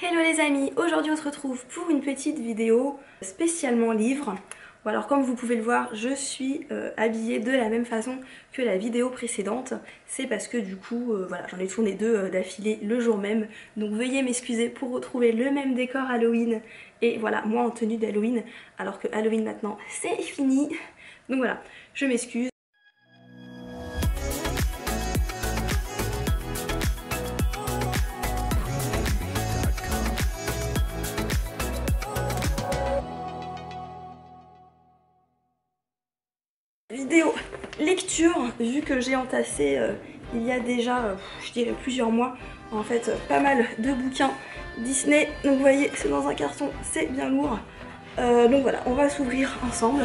Hello les amis, aujourd'hui on se retrouve pour une petite vidéo spécialement livre. Bon alors comme vous pouvez le voir, je suis habillée de la même façon que la vidéo précédente. C'est parce que du coup, voilà, j'en ai tourné deux d'affilée le jour même. Donc veuillez m'excuser pour retrouver le même décor Halloween. Et voilà, moi en tenue d'Halloween, alors que Halloween maintenant c'est fini. Donc voilà, je m'excuse. Vidéo lecture, vu que j'ai entassé il y a déjà, je dirais plusieurs mois, en fait pas mal de bouquins Disney. Donc vous voyez, c'est dans un carton, c'est bien lourd. Donc voilà, on va s'ouvrir ensemble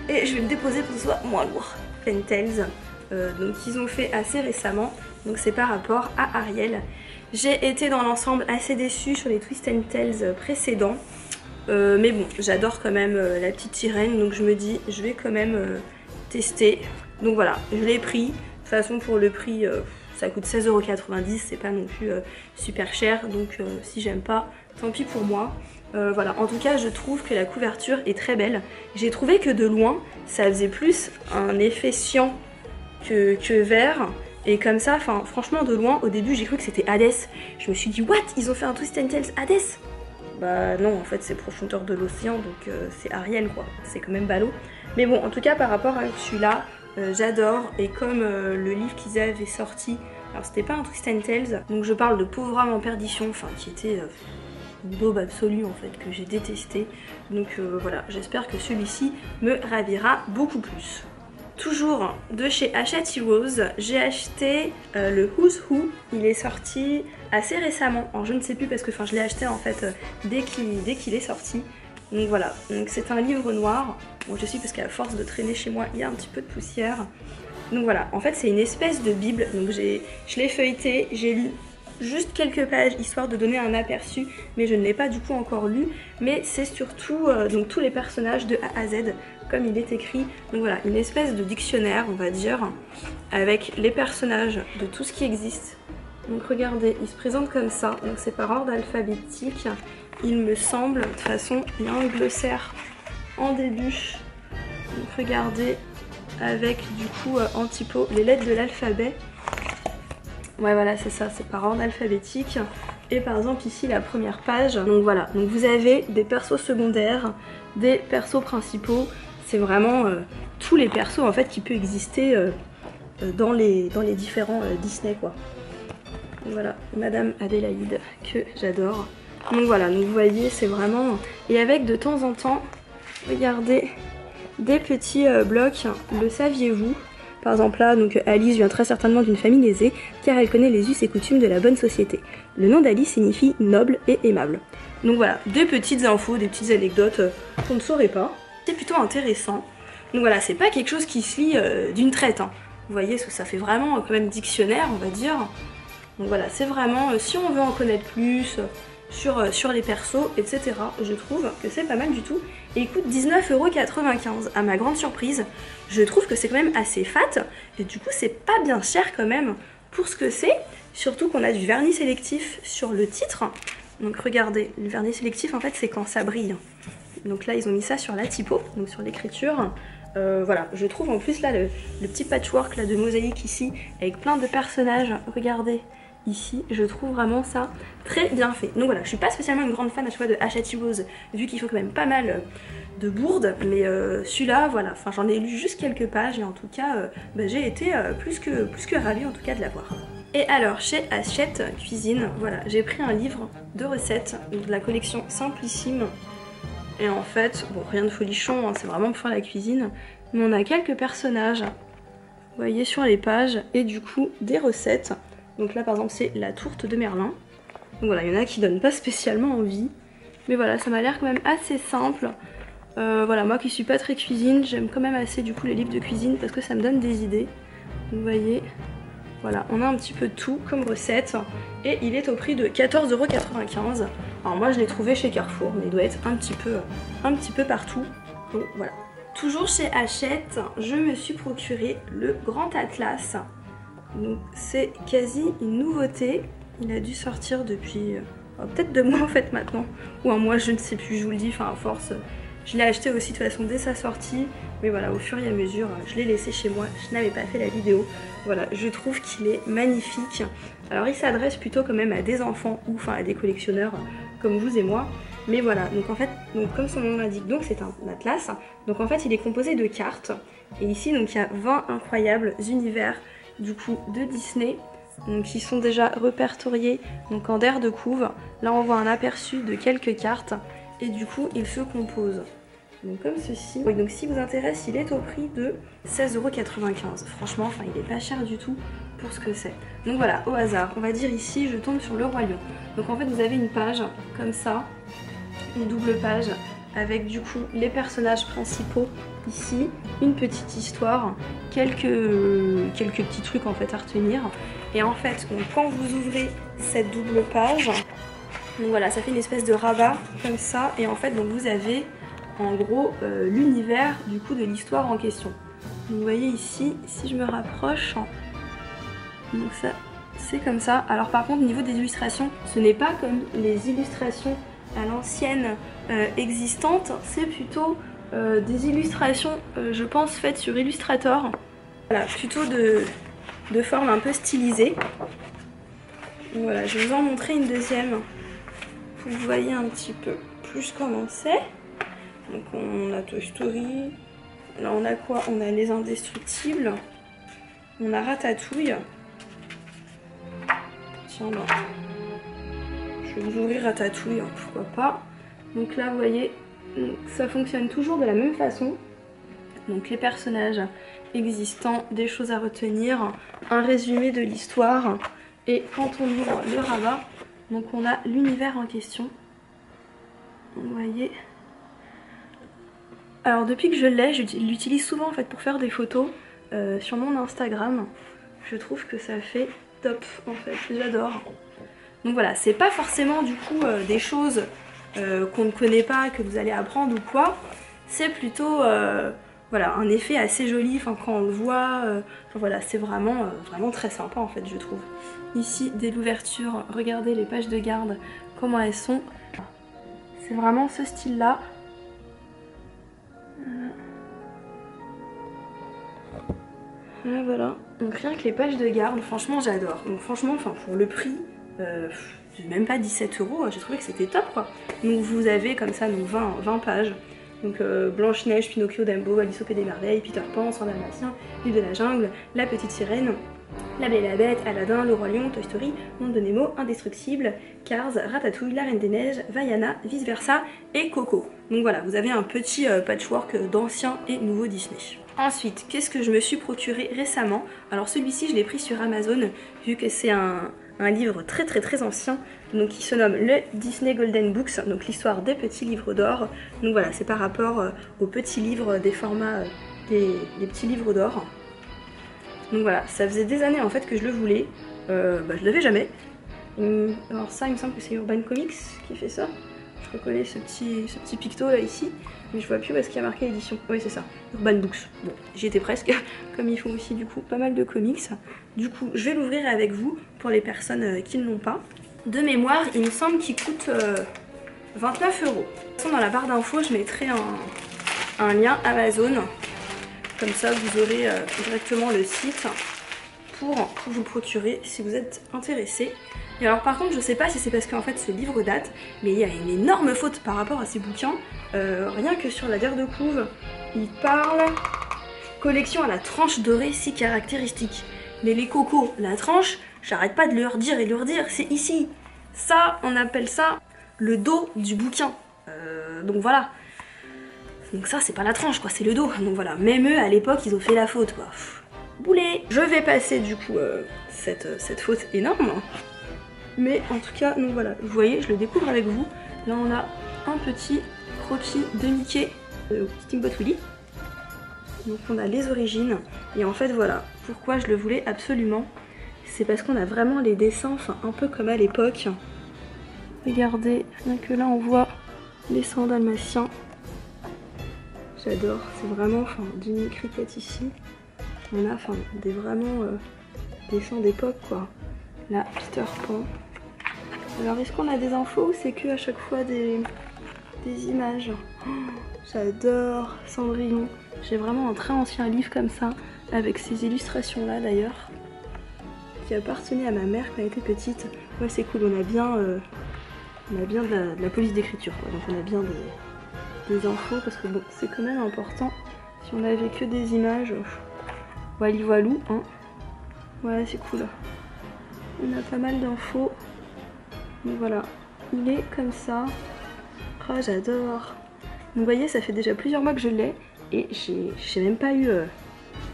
et je vais le déposer pour que ce soit moins lourd. Pen Tales, donc ils ont fait assez récemment, donc c'est par rapport à Ariel. J'ai été dans l'ensemble assez déçue sur les Twist and Tales précédents. Mais bon, j'adore quand même la petite sirène, donc je me dis, je vais quand même tester. Donc voilà, je l'ai pris. De toute façon, pour le prix, ça coûte 16,90 €, c'est pas non plus super cher. Donc si j'aime pas, tant pis pour moi. Voilà, en tout cas, je trouve que la couverture est très belle. J'ai trouvé que de loin, ça faisait plus un effet cyan que vert. Et comme ça, enfin, franchement, de loin, au début, j'ai cru que c'était Hades. Je me suis dit, what? Ils ont fait un Twist and Tales Hades? Bah non, en fait c'est Profondeur de l'océan, donc c'est Ariel quoi, c'est quand même ballot. Mais bon, en tout cas par rapport à celui-là, j'adore. Et comme le livre qu'ils avaient sorti, alors c'était pas un Twist and Tales, donc je parle de Pauvre âme en perdition, enfin qui était une daube absolue en fait, que j'ai détesté. Donc voilà, j'espère que celui-ci me ravira beaucoup plus. Toujours de chez Hachette Heroes, j'ai acheté le Who's Who. Il est sorti assez récemment, alors je ne sais plus parce que je l'ai acheté en fait dès qu'il est sorti. Donc voilà, donc c'est un livre noir. Bon, je sais parce qu'à force de traîner chez moi, il y a un petit peu de poussière. Donc voilà, en fait c'est une espèce de bible, donc je l'ai feuilleté, j'ai lu juste quelques pages histoire de donner un aperçu, mais je ne l'ai pas du coup encore lu. Mais c'est surtout donc tous les personnages de A à Z comme il est écrit. Donc voilà, une espèce de dictionnaire on va dire, avec les personnages de tout ce qui existe. Donc regardez, il se présente comme ça, donc c'est par ordre alphabétique il me semble. De toute façon il y a un glossaire en début, donc regardez, avec du coup en typo les lettres de l'alphabet. Ouais voilà, c'est ça, c'est par ordre alphabétique. Et par exemple ici la première page, donc voilà, donc vous avez des persos secondaires, des persos principaux. C'est vraiment tous les persos en fait qui peuvent exister dans les différents Disney quoi. Donc voilà, Madame Adélaïde que j'adore. Donc voilà, donc vous voyez c'est vraiment... Et avec de temps en temps, regardez, des petits blocs, le saviez-vous? Par exemple là, donc Alice vient très certainement d'une famille aisée car elle connaît les us et coutumes de la bonne société. Le nom d'Alice signifie noble et aimable. Donc voilà, des petites infos, des petites anecdotes qu'on ne saurait pas. C'est plutôt intéressant. Donc voilà, c'est pas quelque chose qui se lit d'une traite. Hein. Vous voyez, ça fait vraiment quand même dictionnaire, on va dire. Donc voilà, c'est vraiment, si on veut en connaître plus sur les persos, etc., je trouve que c'est pas mal du tout. Et il coûte 19,95 €. À ma grande surprise, je trouve que c'est quand même assez fat. Et du coup, c'est pas bien cher quand même pour ce que c'est. Surtout qu'on a du vernis sélectif sur le titre. Donc regardez, le vernis sélectif, en fait, c'est quand ça brille. Donc là, ils ont mis ça sur la typo, donc sur l'écriture. Voilà, je trouve en plus là le petit patchwork là, de mosaïque ici, avec plein de personnages. Regardez. Ici, je trouve vraiment ça très bien fait. Donc voilà, je suis pas spécialement une grande fan à chaque fois de Hachette Heroes, vu qu'il faut quand même pas mal de bourdes, mais celui-là, voilà, enfin j'en ai lu juste quelques pages et en tout cas, j'ai été plus que ravie en tout cas de l'avoir. Et alors, chez Hachette Cuisine, voilà, j'ai pris un livre de recettes de la collection Simplissime. Et en fait, bon, rien de folichon, hein, c'est vraiment pour faire la cuisine, mais on a quelques personnages, vous voyez sur les pages, et du coup des recettes. Donc là par exemple c'est la tourte de Merlin. Donc voilà, il y en a qui donnent pas spécialement envie. Mais voilà, ça m'a l'air quand même assez simple. Voilà, moi qui suis pas très cuisine, j'aime quand même assez du coup les livres de cuisine parce que ça me donne des idées. Donc vous voyez, voilà, on a un petit peu de tout comme recette. Et il est au prix de 14,95 €. Alors moi je l'ai trouvé chez Carrefour, mais il doit être un petit peu partout. Donc voilà. Toujours chez Hachette, je me suis procuré le Grand Atlas. Donc c'est quasi une nouveauté, il a dû sortir depuis peut-être 2 mois en fait maintenant, ou un mois, je ne sais plus, je vous le dis, enfin à force. Je l'ai acheté aussi de toute façon dès sa sortie, mais voilà, au fur et à mesure, je l'ai laissé chez moi, je n'avais pas fait la vidéo. Voilà, je trouve qu'il est magnifique. Alors il s'adresse plutôt quand même à des enfants ou enfin à des collectionneurs comme vous et moi. Mais voilà, donc en fait, donc comme son nom l'indique, donc c'est un atlas. Donc en fait, il est composé de cartes. Et ici, donc il y a 20 incroyables univers du coup de Disney. Donc qui sont déjà répertoriés donc en der de couve. Là, on voit un aperçu de quelques cartes. Et du coup, il se compose. Donc comme ceci. Oui, donc si vous intéresse, il est au prix de 16,95 €. Franchement, enfin, il est pas cher du tout pour ce que c'est. Donc voilà, au hasard, on va dire ici, je tombe sur le Roi Lion. Donc en fait, vous avez une page comme ça, une double page, avec du coup les personnages principaux ici, une petite histoire, quelques petits trucs en fait à retenir. Et en fait, donc, quand vous ouvrez cette double page, donc voilà, ça fait une espèce de rabat comme ça. Et en fait, donc vous avez en gros l'univers du coup de l'histoire en question. Donc vous voyez ici, si je me rapproche, donc ça c'est comme ça. Alors par contre au niveau des illustrations, ce n'est pas comme les illustrations à l'ancienne existantes, c'est plutôt des illustrations je pense faites sur Illustrator. Voilà, plutôt de forme un peu stylisée. Donc voilà, je vais vous en montrer une deuxième pour que vous voyez un petit peu plus comment c'est. Donc on a Toy Story, là on a quoi? On a Les Indestructibles, on a Ratatouille. Tiens, bah, je vais vous ouvrir Ratatouille, hein, pourquoi pas. Donc là vous voyez, ça fonctionne toujours de la même façon. Donc les personnages existants, des choses à retenir, un résumé de l'histoire. Et quand on ouvre le rabat, donc on a l'univers en question. Vous voyez. Alors depuis que je l'ai, je l'utilise souvent en fait pour faire des photos sur mon Instagram. Je trouve que ça fait top en fait, j'adore. Donc voilà, c'est pas forcément du coup des choses qu'on ne connaît pas, que vous allez apprendre ou quoi. C'est plutôt voilà, un effet assez joli, enfin quand on le voit, voilà, c'est vraiment, vraiment très sympa en fait je trouve. Ici dès l'ouverture, regardez les pages de garde, comment elles sont. C'est vraiment ce style là. Voilà, donc rien que les pages de garde, franchement j'adore. Donc franchement, enfin pour le prix, même pas 17 €, j'ai trouvé que c'était top quoi. Donc vous avez comme ça donc 20 pages. Donc Blanche-Neige, Pinocchio, Dumbo, Alice au Pays des Merveilles, Peter Pan, Cent Dalmatiens, L'île de la Jungle, La Petite Sirène, La Belle et la Bête, Aladdin, Le Roi Lion, Toy Story, Monde de Nemo, Indestructible, Cars, Ratatouille, La Reine des Neiges, Vaiana, Vice Versa et Coco. Donc voilà, vous avez un petit patchwork d'anciens et nouveaux Disney. Ensuite, qu'est-ce que je me suis procuré récemment? Alors celui-ci, je l'ai pris sur Amazon, vu que c'est un livre très ancien, donc qui se nomme le Disney Golden Books, donc l'histoire des petits livres d'or. Donc voilà, c'est par rapport aux petits livres des formats des petits livres d'or. Donc voilà, ça faisait des années en fait que je le voulais, je l'avais jamais. Alors ça, il me semble que c'est Urban Comics qui fait ça. Je reconnais ce petit picto là ici, mais je vois plus où est-ce qu'il y a marqué édition. Oui c'est ça, Urban Books. Bon, j'y étais presque, comme ils font aussi du coup pas mal de comics. Du coup, je vais l'ouvrir avec vous pour les personnes qui ne l'ont pas. De mémoire, il me semble qu'il coûte 29 €. De toute façon, dans la barre d'infos, je mettrai un lien Amazon. Comme ça, vous aurez directement le site pour vous le procurer si vous êtes intéressé. Et alors par contre, je sais pas si c'est parce qu'en fait ce livre date, mais il y a une énorme faute par rapport à ces bouquins. Rien que sur la der de couve, il parle collection à la tranche dorée si caractéristique. Mais les cocos, la tranche, j'arrête pas de leur dire et leur dire, c'est ici. Ça, on appelle ça le dos du bouquin. Donc voilà. Donc ça, c'est pas la tranche quoi, c'est le dos. Donc voilà, même eux à l'époque, ils ont fait la faute quoi. Boulet. Je vais passer du coup cette faute énorme. Mais en tout cas, donc voilà, vous voyez, je le découvre avec vous. Là, on a un petit croquis de Mickey Steamboat Willie. Donc on a les origines. Et en fait, voilà, pourquoi je le voulais absolument. C'est parce qu'on a vraiment les dessins, enfin, un peu comme à l'époque. Regardez, rien que là, on voit les 100 Dalmatiens. J'adore, c'est vraiment, enfin, Jiminy Cricket ici. On a, enfin, des vraiment dessins d'époque, quoi. Là, Peter Pan. Alors est-ce qu'on a des infos ou c'est que à chaque fois des images? Oh, j'adore Cendrillon. J'ai vraiment un très ancien livre comme ça, avec ces illustrations là d'ailleurs, qui appartenait à ma mère quand elle était petite. Ouais, c'est cool, on a bien de la police d'écriture, donc on a bien des infos, parce que bon, c'est quand même important. Si on avait que des images, wally voilou, hein. Ouais, c'est cool. On a pas mal d'infos. Donc voilà, il est comme ça. Oh, j'adore. Vous voyez, ça fait déjà plusieurs mois que je l'ai, et j'ai même pas eu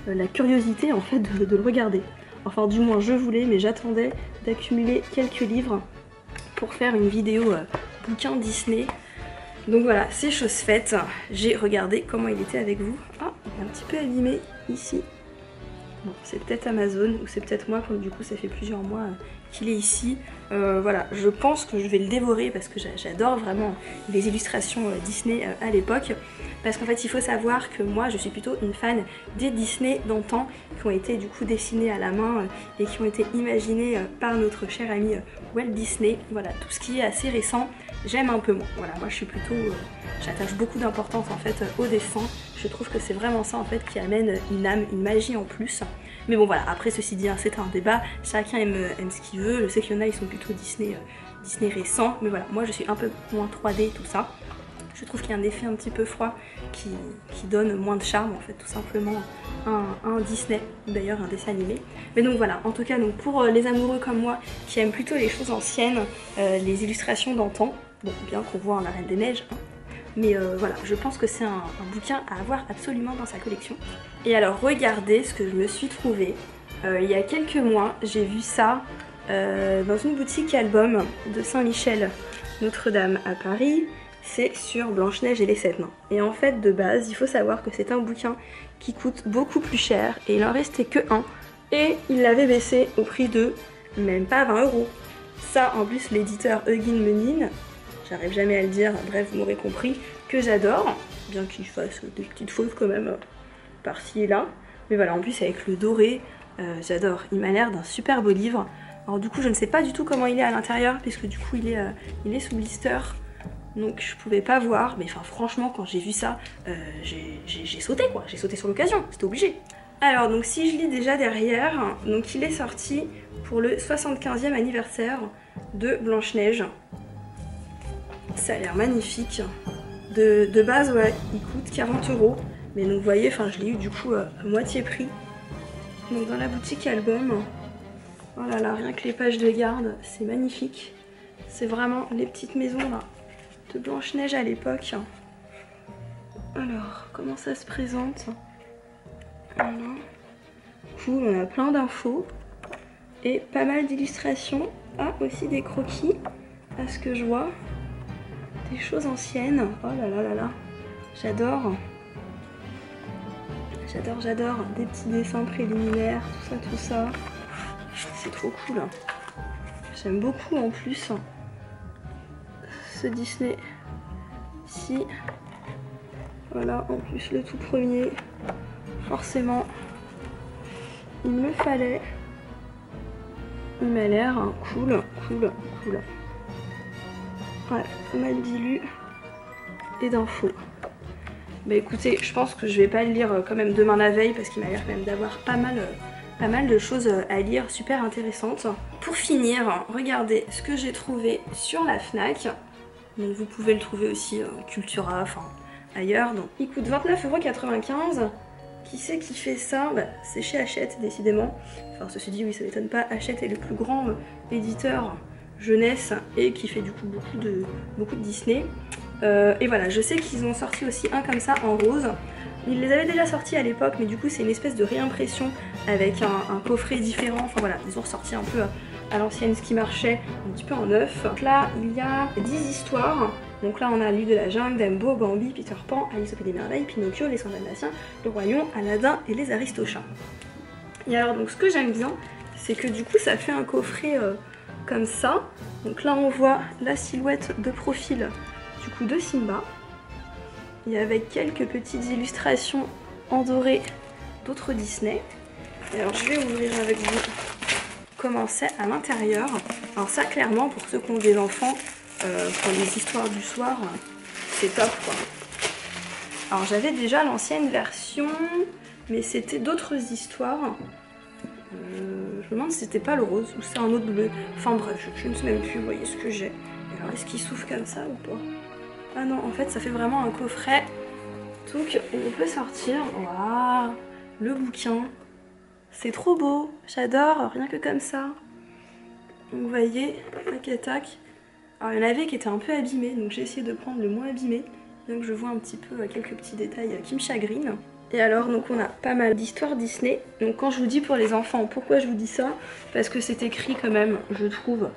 la curiosité en fait de le regarder. Enfin, du moins, je voulais, mais j'attendais d'accumuler quelques livres pour faire une vidéo bouquin Disney. Donc voilà, c'est chose faite. J'ai regardé comment il était avec vous. Ah, il est un petit peu abîmé ici. Bon, c'est peut-être Amazon ou c'est peut-être moi, comme du coup ça fait plusieurs mois qu'il est ici. Voilà, je pense que je vais le dévorer parce que j'adore vraiment les illustrations Disney à l'époque. Parce qu'en fait, il faut savoir que moi, je suis plutôt une fan des Disney d'antan qui ont été du coup dessinés à la main et qui ont été imaginés par notre cher ami Walt Disney. Voilà, tout ce qui est assez récent, j'aime un peu moins. Voilà, moi je suis plutôt... j'attache beaucoup d'importance en fait au dessin. Je trouve que c'est vraiment ça en fait qui amène une âme, une magie en plus. Mais bon voilà, après ceci dit, hein, c'est un débat, chacun aime ce qu'il veut. Je sais qu'il y en a, ils sont plutôt Disney récents, mais voilà, moi je suis un peu moins 3D tout ça. Je trouve qu'il y a un effet un petit peu froid qui donne moins de charme en fait, tout simplement un Disney, d'ailleurs un dessin animé. Mais donc voilà, en tout cas donc pour les amoureux comme moi qui aiment plutôt les choses anciennes, les illustrations d'antan, bon bien qu'on voit en La Reine des Neiges, hein, mais voilà, je pense que c'est un bouquin à avoir absolument dans sa collection. Et alors regardez ce que je me suis trouvé. Il y a quelques mois, j'ai vu ça dans une boutique album de Saint-Michel Notre-Dame à Paris. C'est sur Blanche-Neige et les 7 nains. Et en fait, de base, il faut savoir que c'est un bouquin qui coûte beaucoup plus cher et il en restait que un. Et il l'avait baissé au prix de même pas 20 €. Ça, en plus, l'éditeur Huguin Menin, j'arrive jamais à le dire, bref, vous m'aurez compris, que j'adore, bien qu'il fasse des petites fautes quand même par-ci et là. Mais voilà, en plus, avec le doré, j'adore. Il m'a l'air d'un super beau livre. Alors du coup, je ne sais pas du tout comment il est à l'intérieur, puisque du coup, il est sous blister. Donc je pouvais pas voir, mais enfin franchement quand j'ai vu ça, j'ai sauté quoi, j'ai sauté sur l'occasion, c'était obligé. Alors donc si je lis déjà derrière, donc il est sorti pour le 75e anniversaire de Blanche-Neige. Ça a l'air magnifique. De base ouais, il coûte 40 €, mais donc vous voyez, enfin je l'ai eu du coup à moitié prix. Donc dans la boutique album, oh là là, rien que les pages de garde, c'est magnifique. C'est vraiment les petites maisons là de Blanche-Neige à l'époque. Alors, comment ça se présente? Voilà. Cool, on a plein d'infos et pas mal d'illustrations. Ah, aussi des croquis, à ce que je vois. Des choses anciennes. Oh là là là là, j'adore. J'adore, j'adore. Des petits dessins préliminaires, tout ça. C'est trop cool. J'aime beaucoup en plus ce Disney ici. Voilà, en plus le tout premier. Forcément, il me fallait. Il m'a l'air cool. Ouais, pas mal d'illus et d'infos. Bah écoutez, je pense que je vais pas le lire quand même demain la veille parce qu'il m'a l'air quand même d'avoir pas mal de choses à lire, super intéressantes. Pour finir, regardez ce que j'ai trouvé sur la Fnac. Donc vous pouvez le trouver aussi Cultura, enfin ailleurs. Donc il coûte 29,95 €. Qui c'est qui fait ça? Bah, c'est chez Hachette décidément. Enfin ceci dit, oui, ça m'étonne pas, Hachette est le plus grand éditeur jeunesse et qui fait du coup beaucoup de Disney. Et voilà, je sais qu'ils ont sorti aussi un comme ça en rose. Ils les avaient déjà sortis à l'époque, mais du coup c'est une espèce de réimpression avec un coffret différent. Enfin voilà, ils ont ressorti un peu à l'ancienne ce qui marchait, un petit peu en neuf. Donc là, il y a 10 histoires. Donc là, on a L'île de la jungle, Dumbo, Bambi, Peter Pan, Alice au pays des merveilles, Pinocchio, Les 100 Dalmatiens, Le Roi Lion, Aladdin et Les Aristochats. Et alors, donc ce que j'aime bien, c'est que du coup, ça fait un coffret comme ça. Donc là, on voit la silhouette de profil du coup de Simba. Et avec quelques petites illustrations en doré d'autres Disney. Et alors, je vais ouvrir avec vous commençait à l'intérieur. Alors ça, clairement, pour ceux qui ont des enfants, pour les histoires du soir, c'est top quoi. Alors j'avais déjà l'ancienne version, mais c'était d'autres histoires. Je me demande si c'était pas le rose ou c'est un autre bleu. Enfin bref, je ne sais même plus, vous voyez ce que j'ai. Alors est-ce qu'il s'ouvre comme ça ou pas? Ah non, en fait ça fait vraiment un coffret. Donc on peut sortir. Waouh, le bouquin. C'est trop beau, j'adore, rien que comme ça. Donc vous voyez, tac et tac. Alors il y en avait qui étaient un peu abîmés, donc j'ai essayé de prendre le moins abîmé. Donc je vois un petit peu quelques petits détails qui me chagrinent. Et alors donc on a pas mal d'histoires Disney. Donc quand je vous dis pour les enfants, pourquoi je vous dis ça? Parce que c'est écrit quand même, je trouve,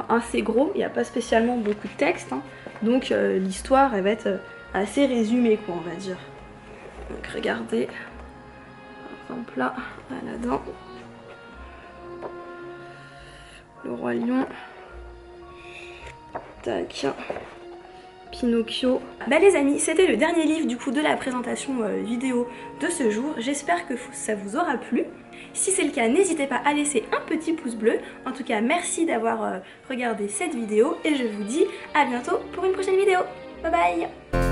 assez gros. Il n'y a pas spécialement beaucoup de texte. Hein. Donc l'histoire elle va être assez résumée quoi on va dire. Donc regardez. Par exemple là, Aladdin. Le Roi Lion. Tac. Pinocchio. Bah les amis, c'était le dernier livre du coup de la présentation vidéo de ce jour. J'espère que ça vous aura plu. Si c'est le cas, n'hésitez pas à laisser un petit pouce bleu. En tout cas, merci d'avoir regardé cette vidéo et je vous dis à bientôt pour une prochaine vidéo. Bye bye.